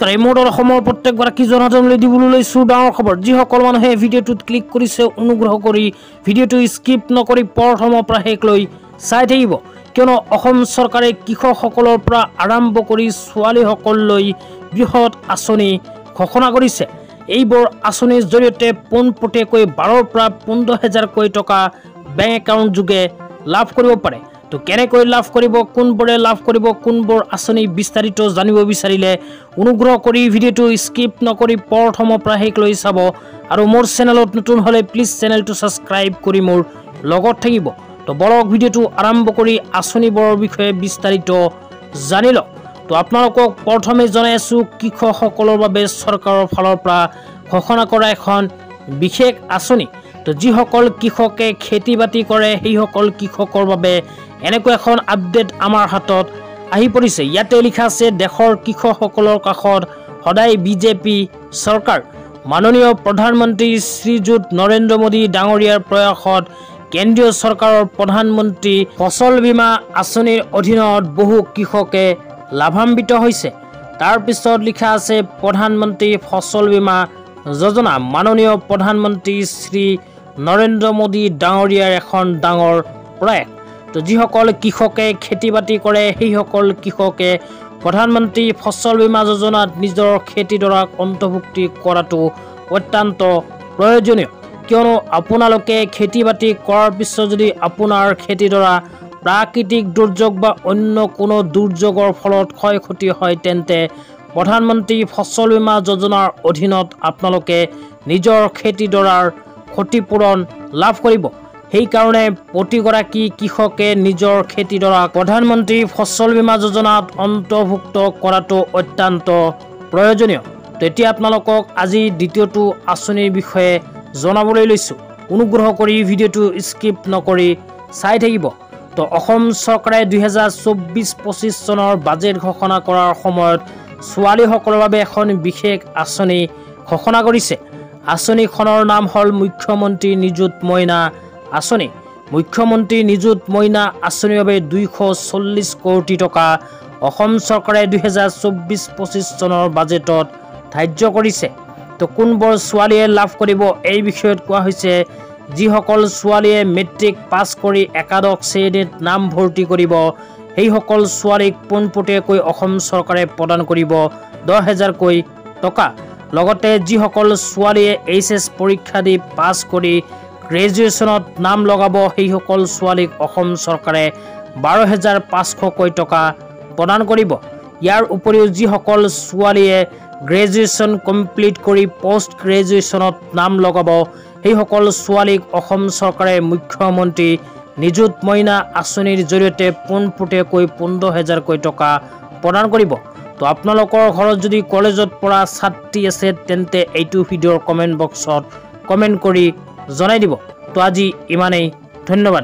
নমস্কাৰ এই মুহূৰ্তত অসমৰ প্ৰত্যেকগৰাকী জনসাধাৰণলৈ দিবলৈ লৈছো ডাঙৰ খবৰ। যিসকল মানুহে ভিডিঅ'টোত ক্লিক কৰিছে অনুগ্ৰহ কৰি ভিডিঅ'টো স্কিপ নকৰি প্ৰথমৰ পৰা শেষলৈ চাই থাকিব, কিয়নো অসম চৰকাৰে কৃষকসকলৰ পৰা আৰম্ভ কৰি ছোৱালীসকললৈ বৃহৎ আঁচনি ঘোষণা কৰিছে। এইবোৰ আঁচনিৰ জৰিয়তে পোনপটীয়াকৈ 12ৰ পৰা 15,000কৈ টকা বেংক একাউণ্ট যোগে লাভ কৰিব পাৰে। তো কেনেকৈ লাভ কৰিব, কোনবোৰে লাভ কৰিব, কোনবোৰ আঁচনি বিস্তাৰিত জানিব বিচাৰিলে অনুগ্ৰহ কৰি ভিডিঅ'টো স্কিপ নকৰি প্ৰথমৰ পৰা শেষলৈ চাব, আৰু মোৰ চেনেলত নতুন হ'লে প্লিজ চেনেলটো ছাবস্ক্ৰাইব কৰি মোৰ লগত থাকিব। তো বলক ভিডিঅ'টো আৰম্ভ কৰি আঁচনিবোৰৰ বিষয়ে বিস্তাৰিত জানি লওক। তো আপোনালোকক প্ৰথমে জনাই আছোঁ, কৃষকসকলৰ বাবে চৰকাৰৰ ফালৰ পৰা ঘোষণা কৰা এখন বিশেষ আঁচনি। তো যিসকল কৃষকে খেতি বাতি কৰে সেইসকল কৃষকৰ বাবে এনেকুৱা এখন আপডেট আমাৰ হাতত আহি পৰিছে। ইয়াতে লিখা আছে, দেশৰ কৃষকসকলৰ কাষত সদায় বিজেপি চৰকাৰ। মাননীয় প্ৰধানমন্ত্ৰী শ্ৰীযুত নৰেন্দ্ৰ মোদী ডাঙৰীয়াৰ প্ৰয়াসত কেন্দ্ৰীয় চৰকাৰৰ প্ৰধানমন্ত্ৰী ফচল বীমা আঁচনিৰ অধীনত বহু কৃষকে লাভান্বিত হৈছে। তাৰপিছত লিখা আছে, প্ৰধানমন্ত্ৰী ফচল বীমা যোজনা মাননীয় প্ৰধানমন্ত্ৰী শ্ৰী নৰেন্দ্ৰ মোদী ডাঙৰীয়াৰ এখন ডাঙৰ প্ৰয়াস। তো যিসকল কৃষকে খেতি বাতি কৰে সেইসকল কৃষকে প্ৰধানমন্ত্ৰী ফচল বীমা যোজনাত নিজৰ খেতিডৰাক অন্তৰ্ভুক্তি কৰাটো অত্যন্ত প্ৰয়োজনীয়, কিয়নো আপোনালোকে খেতি বাতি কৰাৰ পিছত যদি আপোনাৰ খেতিডৰা প্ৰাকৃতিক দুৰ্যোগ বা অন্য কোনো দুৰ্যোগৰ ফলত ক্ষয় ক্ষতি হয়, তেন্তে প্ৰধানমন্ত্ৰী ফচল বীমা যোজনাৰ অধীনত আপোনালোকে নিজৰ খেতিডৰাৰ ক্ষতিপূৰণ লাভ কৰিব। সেইকাৰণে প্ৰতিগৰাকী কৃষকে নিজৰ খেতিডৰাক প্ৰধানমন্ত্ৰী ফচল বীমা যোজনাত অন্তৰ্ভুক্ত কৰাটো অত্যন্ত প্ৰয়োজনীয়। তেতিয়া আপোনালোকক আজি দ্বিতীয়টো আঁচনিৰ বিষয়ে জনাবলৈ লৈছোঁ। অনুগ্ৰহ কৰি ভিডিঅ'টো স্কিপ নকৰি চাই থাকিব। তো অসম চৰকাৰে 2024-25 চনৰ বাজেট ঘোষণা কৰাৰ সময়ত ছোৱালীসকলৰ বাবে এখন বিশেষ আঁচনি ঘোষণা কৰিছে। আঁচনিখনৰ নাম হ'ল মুখ্যমন্ত্ৰী নিযুত মইনা আঁচনি। মুখ্যমন্ত্ৰী নিযুত মইনা আঁচনিৰ বাবে 240 কোটি টকা অসম চৰকাৰে 2024-25 চনৰ বাজেটত ধাৰ্য কৰিছে। তো কোনবোৰ ছোৱালীয়ে লাভ কৰিব এই বিষয়ত কোৱা হৈছে, যিসকল ছোৱালীয়ে মেট্ৰিক পাছ কৰি একাদশ শ্ৰেণীত নামভৰ্তি কৰিব সেইসকল ছোৱালীক পোনপটীয়াকৈ অসম চৰকাৰে প্ৰদান কৰিব 10,000কৈ টকা। লগতে যিসকল ছোৱালীয়ে HS পৰীক্ষা দি পাছ কৰি গ্ৰেজুৱেশ্যনত নাম লগাব সেইসকল ছোৱালীক অসম চৰকাৰে 12,500কৈ টকা প্ৰদান কৰিব। ইয়াৰ উপৰিও যিসকল ছোৱালীয়ে গ্ৰেজুৱেশ্যন কমপ্লিট কৰি পষ্ট গ্ৰেজুৱেশ্যনত নাম লগাব সেইসকল ছোৱালীক অসম চৰকাৰে মুখ্যমন্ত্ৰী নিযুত মইনা আঁচনিৰ জৰিয়তে পোনপটীয়াকৈ 15,000কৈ টকা প্ৰদান কৰিব। তো আপোনালোকৰ ঘৰত যদি কলেজত পঢ়া ছাত্ৰী আছে তেন্তে এইটো ভিডিঅ'ৰ কমেণ্ট বক্সত কমেণ্ট কৰি জনাই দিব। তো আজি ইমানেই, ধন্যবাদ।